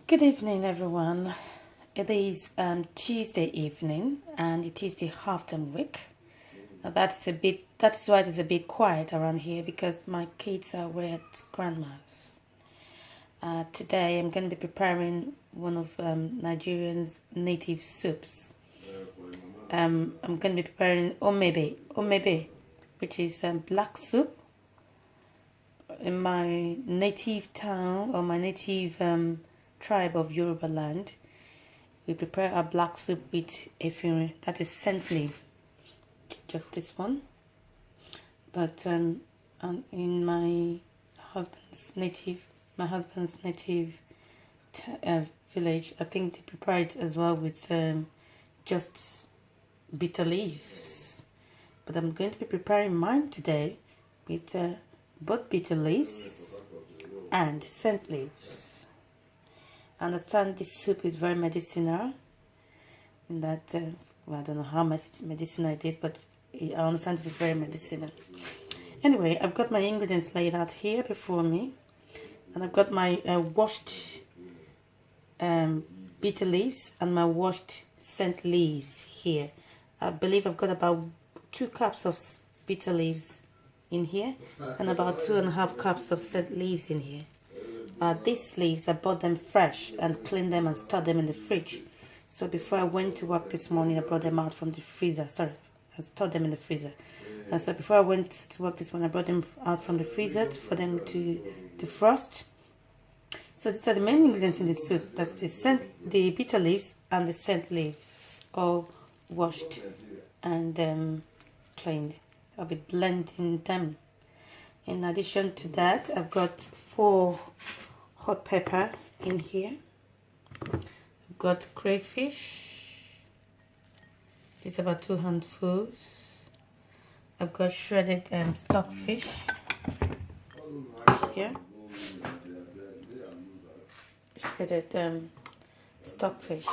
Good evening, everyone. It is Tuesday evening, and it is the half-term week. That is why it is a bit quiet around here because my kids are away at grandma's. Today, I'm going to be preparing one of Nigerian's native soups. I'm going to be preparing Omebe, which is black soup. In my native town or my native tribe of Yoruba land, we prepare our black soup with efirin, that is scent leaf, just this one. But in my husband's native village, I think they prepare it as well with just bitter leaves. But I'm going to be preparing mine today with both bitter leaves and scent leaves. I understand this soup is very medicinal, in that, well, I don't know how medicinal it is, but I understand it is very medicinal. Anyway, I've got my ingredients laid out here before me, and I've got my washed bitter leaves and my washed scent leaves here. I believe I've got about 2 cups of bitter leaves in here and about 2.5 cups of scent leaves in here. These leaves, I bought them fresh and cleaned them and stored them in the fridge. So before I went to work this morning, I brought them out from the freezer. I stored them in the freezer. And so before I went to work this morning, I brought them out from the freezer for them to defrost. So these are the main ingredients in the soup. That's the bitter leaves and the scent leaves, all washed and cleaned. I'll be blending them. In addition to that, I've got 4 hot pepper in here. I've got crayfish. It's about 2 handfuls. I've got shredded stockfish here. Shredded stockfish.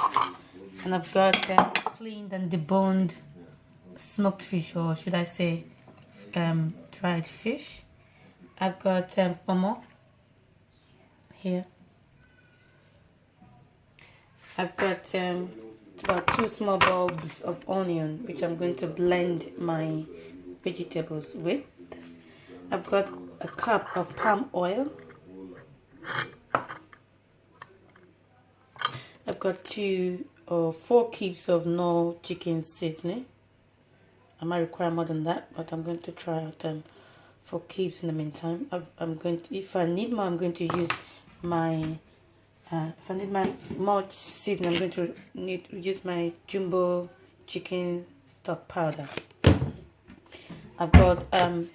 And I've got cleaned and deboned smoked fish, or should I say dried fish. I've got pomo here. I've got about 2 small bulbs of onion, which I'm going to blend my vegetables with. I've got a cup of palm oil. I've got 2 or 4 cubes of no chicken seasoning. I might require more than that, but I'm going to try out 4 cubes in the meantime. If I need more, I'm going to use my if I need more seasoning, I'm going to use my jumbo chicken stock powder. I've got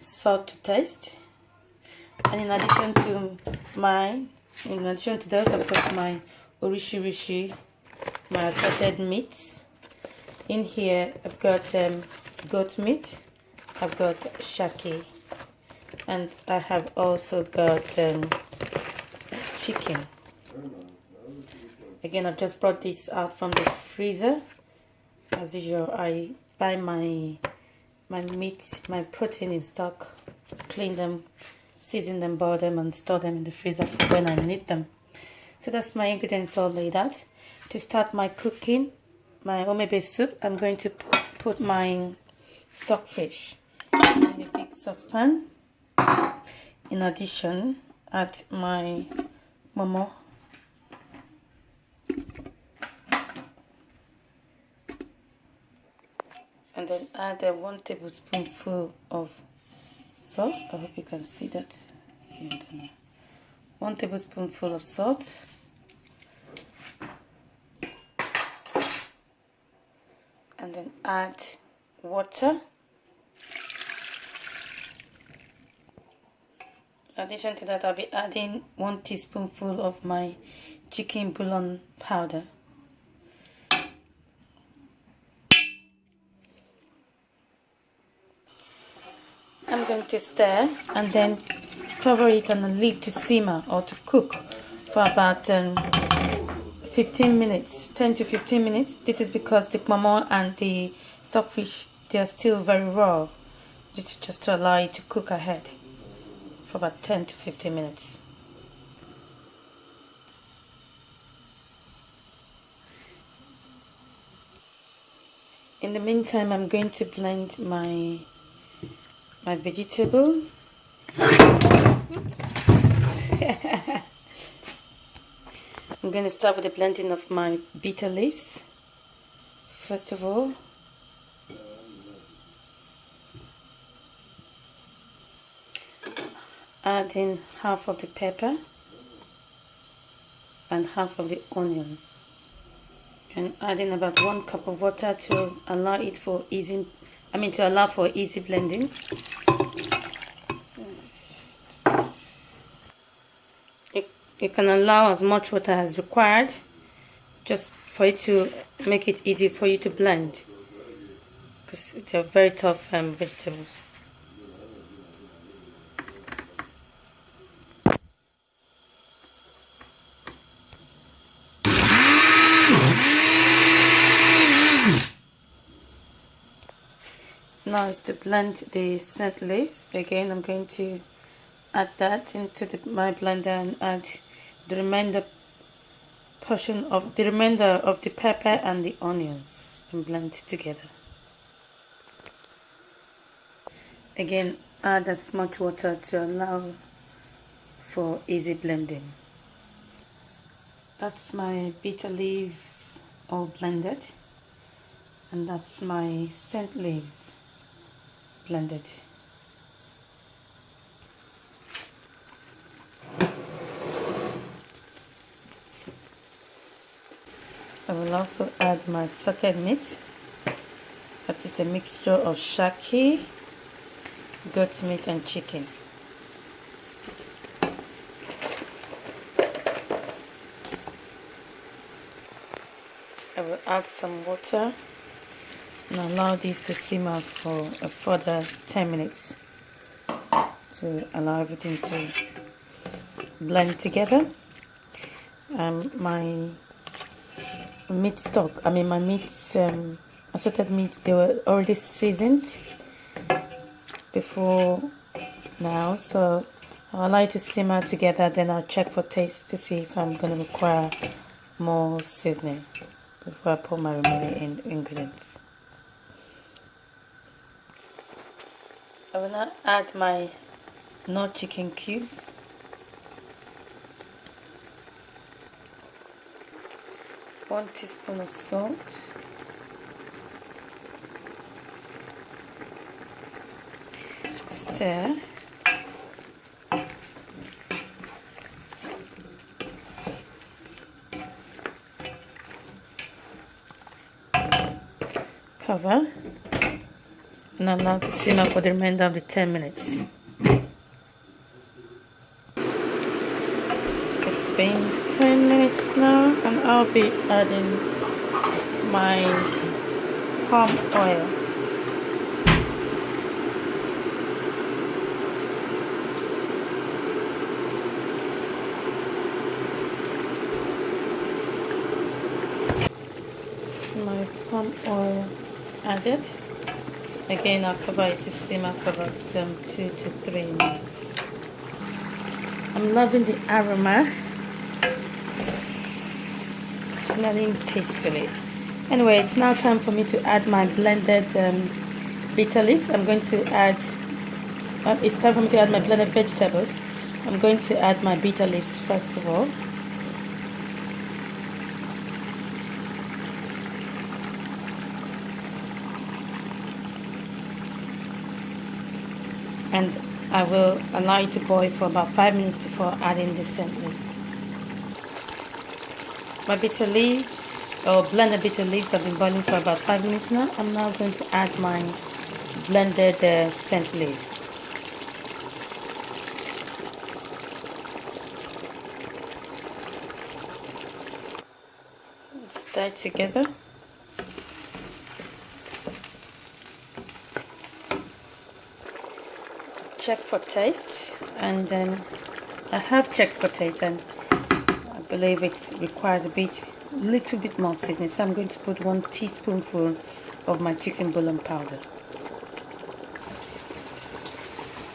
salt to taste, and in addition to those, I've got my orishirishi, my assorted meats. In here, I've got goat meat, I've got shaki, and I have also got chicken. Again, I've just brought this out from the freezer. As usual, I buy my meat, my protein in stock, clean them, season them, boil them, and store them in the freezer for when I need them. So that's my ingredients all laid out. To start my cooking, my omebe soup, I'm going to put my stockfish in a big saucepan. In addition, add my momo, and then add 1 tablespoonful of salt. I hope you can see that. 1 tablespoonful of salt. And then add water. In addition to that, I'll be adding 1 teaspoonful of my chicken bouillon powder. I'm going to stir and then cover it and leave to simmer or to cook for about 15 minutes, 10 to 15 minutes. This is because the momo and the stockfish, they are still very raw. Just to allow it to cook ahead for about 10 to 15 minutes. In the meantime, I'm going to blend my vegetable. I'm going to start with the blending of my bitter leaves. First of all, add in half of the pepper and half of the onions, and add in about 1 cup of water to allow it for easy, to allow for easy blending. You can allow as much water as required, just for it to make it easy for you to blend, because they're very tough vegetables. Now is to blend the scent leaves. Again, I'm going to add that into my blender and add the remainder of the pepper and the onions and blend together. Again, add as much water to allow for easy blending. That's my bitter leaves all blended, and that's my scent leaves blended. I will also add my sauteed meat. That is a mixture of shaki, goat meat and chicken. I will add some water and allow this to simmer for a further 10 minutes to allow everything to blend together. My meat stock, my meats, assorted meat, they were already seasoned before now, so I'll allow it to simmer together, then I'll check for taste to see if I'm going to require more seasoning before I put my remaining ingredients. I will now add my Knorr chicken cubes. One teaspoon of salt, stir, cover, and allow to simmer for the remainder of the 10 minutes. It's been 10 minutes now, and I'll be adding my palm oil. So my palm oil added. Again, I'll cover it to simmer for about 2 to 3 minutes. I'm loving the aroma. Smelling tastefully. Anyway, it's now time for me to add my blended bitter leaves. I'm going to add, it's time for me to add my blended vegetables. I'm going to add my bitter leaves first of all. And I will allow it to boil for about 5 minutes before adding the scent leaves. My bitter leaves, or blended bitter leaves, have been boiling for about 5 minutes now. I'm now going to add my blended scent leaves. Stir it together. Check for taste, and then I have checked for taste, and I believe it requires a little bit more seasoning, so I'm going to put 1 teaspoonful of my chicken bouillon powder.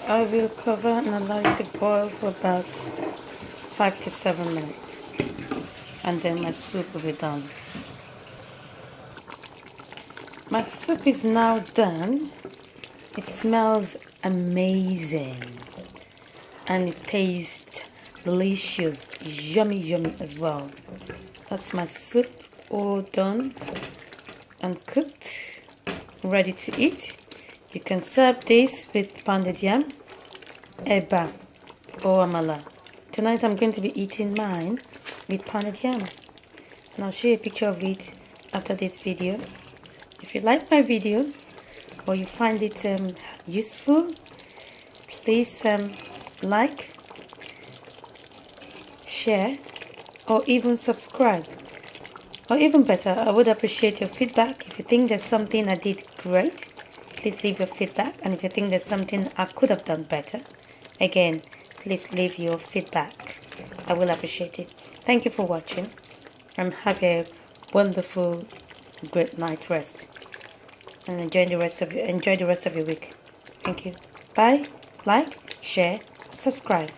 I will cover and allow it to boil for about 5 to 7 minutes, and then my soup will be done. My soup is now done. It smells amazing and it tastes delicious, yummy as well. That's my soup all done and cooked, ready to eat. You can serve this with pounded yam, eba or amala. Tonight I'm going to be eating mine with pounded yam, and I'll show you a picture of it after this video. If you like my video or you find it useful, please like, share, or even subscribe. Or even better, I would appreciate your feedback. If you think there's something I did great, please leave your feedback. And if you think there's something I could have done better, again, please leave your feedback. I will appreciate it. Thank you for watching and have a wonderful, great night rest. And enjoy the rest of your week. Thank you. Bye. Like, share, subscribe.